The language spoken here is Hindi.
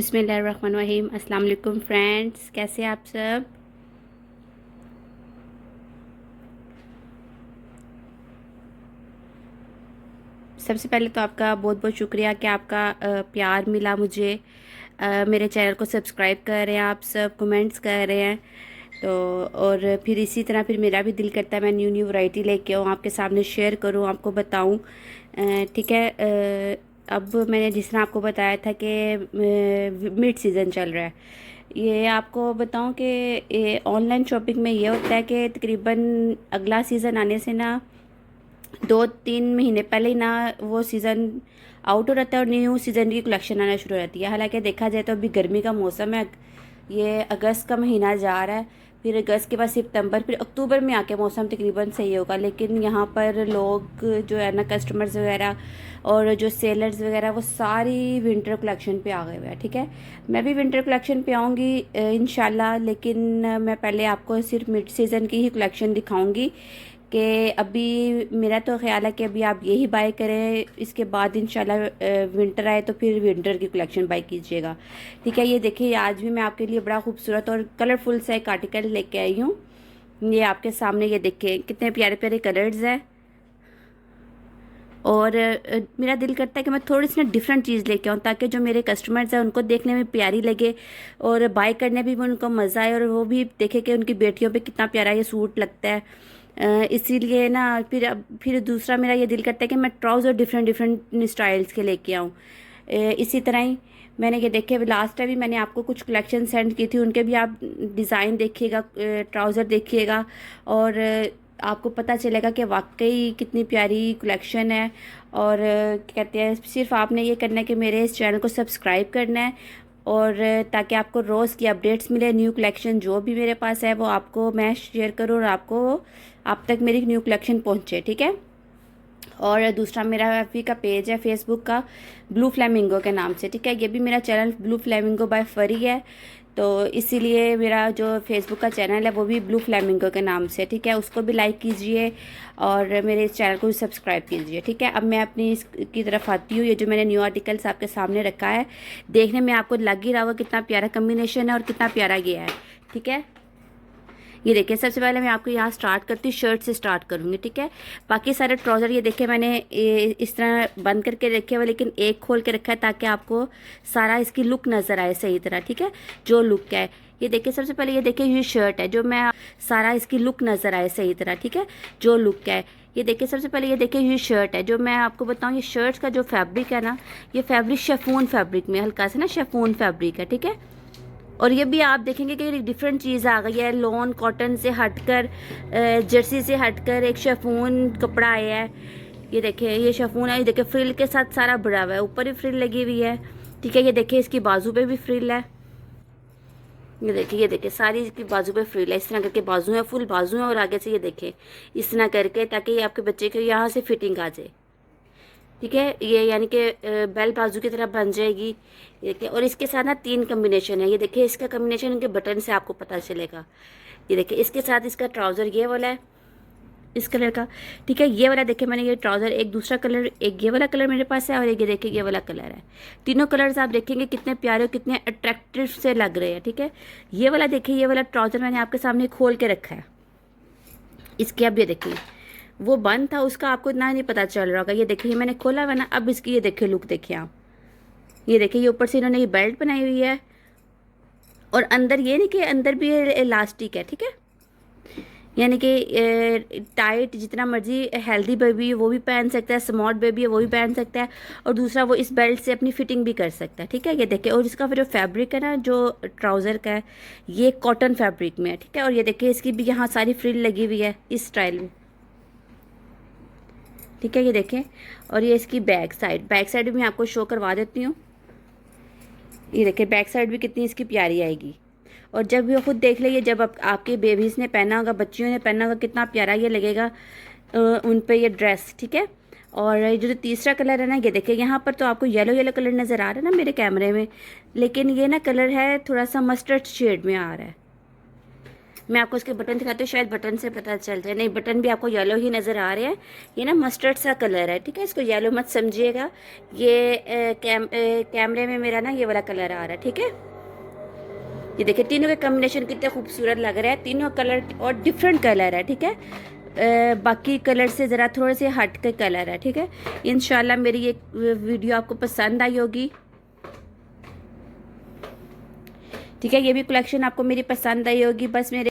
बिस्मिल्लाहिर्रहमानिर्रहीम। अस्सलाम वालेकुम फ्रेंड्स, कैसे आप सब। सबसे पहले तो आपका बहुत बहुत शुक्रिया कि आपका प्यार मिला मुझे। मेरे चैनल को सब्सक्राइब कर रहे हैं आप सब, कमेंट्स कर रहे हैं। तो और फिर इसी तरह फिर मेरा भी दिल करता है मैं न्यू न्यू वैरायटी लेके आऊँ, आपके सामने शेयर करूँ, आपको बताऊँ। ठीक है। अब मैंने जिस तरह आपको बताया था कि मिड सीज़न चल रहा है, ये आपको बताऊं कि ये ऑनलाइन शॉपिंग में ये होता है कि तकरीबन अगला सीज़न आने से ना 2-3 महीने पहले ही ना वो सीज़न आउट हो जाता है और न्यू सीज़न की कलेक्शन आना शुरू हो जाती है। हालांकि देखा जाए तो अभी गर्मी का मौसम है, ये अगस्त का महीना जा रहा है, फिर अगस्त के बाद सितंबर, फिर अक्टूबर में आके मौसम तकरीबन सही होगा। लेकिन यहाँ पर लोग जो है ना, कस्टमर्स वगैरह और जो सेलर्स वगैरह, वो सारी विंटर कलेक्शन पे आ गए हुए हैं। ठीक है, मैं भी विंटर कलेक्शन पे आऊँगी इंशाल्लाह, लेकिन मैं पहले आपको सिर्फ मिड सीज़न की ही कलेक्शन दिखाऊँगी कि अभी मेरा तो ख्याल है कि अभी आप यही बाय करें, इसके बाद इंशाल्लाह विंटर आए तो फिर विंटर की कलेक्शन बाय कीजिएगा। ठीक है, ये देखिए आज भी मैं आपके लिए बड़ा खूबसूरत और कलरफुल सा एक आर्टिकल लेके आई हूँ। ये आपके सामने, ये देखिए कितने प्यारे प्यारे कलर्स हैं। और मेरा दिल करता है कि मैं थोड़ी सी ना डिफरेंट चीज़ लेके आऊँ, ताकि जो मेरे कस्टमर्स हैं उनको देखने में प्यारी लगे और बाय करने भी उनको मज़ा आए, और वो भी देखे कि उनकी बेटियों पे कितना प्यारा ये सूट लगता है। इसीलिए ना फिर दूसरा मेरा ये दिल करता है कि मैं ट्राउज़र डिफरेंट डिफरेंट स्टाइल्स के लेके आऊँ। इसी तरह ही मैंने ये देखे, लास्ट टाइम भी मैंने आपको कुछ कलेक्शन सेंड की थी, उनके भी आप डिज़ाइन देखिएगा, ट्राउज़र देखिएगा, और आपको पता चलेगा कि वाकई कितनी प्यारी कलेक्शन है। और कहते हैं सिर्फ आपने ये करना है कि मेरे इस चैनल को सब्सक्राइब करना है, और ताकि आपको रोज़ की अपडेट्स मिले, न्यू कलेक्शन जो भी मेरे पास है वो आपको मैं शेयर करूँ और आपको आप तक मेरी न्यू कलेक्शन पहुँचे। ठीक है। और दूसरा मेरा एफबी का पेज है, फेसबुक का, ब्लू फ्लेमिंगो के नाम से। ठीक है, ये भी मेरा चैनल ब्लू फ्लेमिंगो बाय फरी है, तो इसीलिए मेरा जो फेसबुक का चैनल है वो भी ब्लू फ्लेमिंगो के नाम से। ठीक है, उसको भी लाइक कीजिए और मेरे इस चैनल को भी सब्सक्राइब कीजिए। ठीक है, अब मैं अपनी इसकी तरफ आती हूँ। ये जो मैंने न्यू आर्टिकल्स आपके सामने रखा है, देखने में आपको लग ही रहा होगा कितना प्यारा कम्बिनेशन है और कितना प्यारा गया है। ठीक है, ये देखिए सबसे पहले मैं आपको यहाँ स्टार्ट करती हूँ, शर्ट से स्टार्ट करूँगी। ठीक है, बाकी सारे ट्राउज़र ये देखिए मैंने इस तरह बंद करके रखे हुए, लेकिन एक खोल के रखा है ताकि आपको सारा इसकी लुक नज़र आए सही तरह। ठीक है, जो लुक है ये देखिए, सबसे पहले ये देखिए ये शर्ट है, जो मैं सारा इसकी लुक नज़र आए सही तरह। ठीक है, जो लुक है ये देखिए, सबसे पहले ये देखिए ये शर्ट है, जो मैं आपको बताऊँ, ये शर्ट का जो फैब्रिक है ना, ये फैब्रिक शेफून फैब्रिक में, हल्का सा ना शेफून फैब्रिक है। ठीक है, और ये भी आप देखेंगे कि डिफरेंट चीज़ आ गई है, लॉन कॉटन से हटकर, जर्सी से हटकर एक शेफून कपड़ा आया है। ये देखिए ये शेफून है, ये देखिए फ्रिल के साथ सारा भरा हुआ है, ऊपर भी फ्रिल लगी हुई है। ठीक है, ये देखिए इसकी बाजू पे भी फ्रिल है। ये देखिए सारी इसकी बाजू पे फ्रिल है, इस तरह करके बाजू है, फुल बाजू है, और आगे से ये देखिए इस तरह करके, ताकि ये आपके बच्चे के यहाँ से फिटिंग आ जाए। ठीक है, ये यानी कि बेल बाजू की तरह बन जाएगी। ये देखिए, और इसके साथ ना 3 कम्बिनेशन है। ये देखिए इसका कम्बिनेशन इनके बटन से आपको पता चलेगा। ये देखिए इसके साथ इसका ट्राउज़र ये वाला है, इस कलर का। ठीक है, ये वाला देखिए मैंने ये ट्राउज़र, एक दूसरा कलर, एक ये वाला कलर मेरे पास है, और एक ये देखिए ये वाला कलर है। तीनों कलर्स आप देखेंगे कितने प्यारे और कितने अट्रैक्टिव से लग रहे हैं। ठीक है, ये वाला देखिए, ये वाला ट्राउज़र मैंने आपके सामने खोल के रखा है। इसके अब ये देखिए वो बंद था, उसका आपको इतना नहीं पता चल रहा होगा। ये देखिए मैंने खोला हुआ ना, अब इसकी ये देखिए लुक देखिए आप। ये देखिए ये ऊपर से इन्होंने ये बेल्ट बनाई हुई है, और अंदर ये नहीं कि अंदर भी इलास्टिक है। ठीक है, यानी कि टाइट जितना मर्जी हेल्दी बेबी है वो भी पहन सकता है, स्मार्ट बेबी है वो भी पहन सकता है, और दूसरा वो इस बेल्ट से अपनी फिटिंग भी कर सकता है। ठीक है, ये देखिए, और इसका फिर जो फैब्रिक है ना, जो ट्राउज़र का है, ये कॉटन फैब्रिक में है। ठीक है, और ये देखिए इसकी भी यहाँ सारी फ्रिल लगी हुई है इस स्टाइल में। ठीक है, ये देखें, और ये इसकी बैक साइड भी मैं आपको शो करवा देती हूँ। ये देखिए बैक साइड भी कितनी इसकी प्यारी आएगी, और जब ये खुद देख लीजिए, जब आपके बेबीज़ ने पहना होगा, बच्चियों ने पहना होगा, कितना प्यारा ये लगेगा उन पे ये ड्रेस। ठीक है, और ये जो तीसरा कलर है ना, ये देखिए यहाँ पर तो आपको येलो येलो कलर नज़र आ रहा है ना मेरे कैमरे में, लेकिन ये ना कलर है थोड़ा सा मस्टर्ड शेड में आ रहा है। मैं आपको इसके बटन दिखाती हूँ, शायद बटन से पता चल जाए। नहीं, बटन भी आपको येलो ही नज़र आ रहे हैं। ये ना मस्टर्ड सा कलर है, ठीक है, इसको येलो मत समझिएगा। ये कैमरे में मेरा ना ये वाला कलर आ रहा है, ठीक है। ये देखिए तीनों के कॉम्बिनेशन कितने खूबसूरत लग रहा है, तीनों कलर और डिफरेंट कलर है, ठीक है। बाकी कलर से ज़रा थोड़े से हट के कलर है, ठीक है। इंशाल्लाह मेरी ये वीडियो आपको पसंद आई होगी, ठीक है। ये भी कलेक्शन आपको मेरी पसंद आई होगी। बस मेरे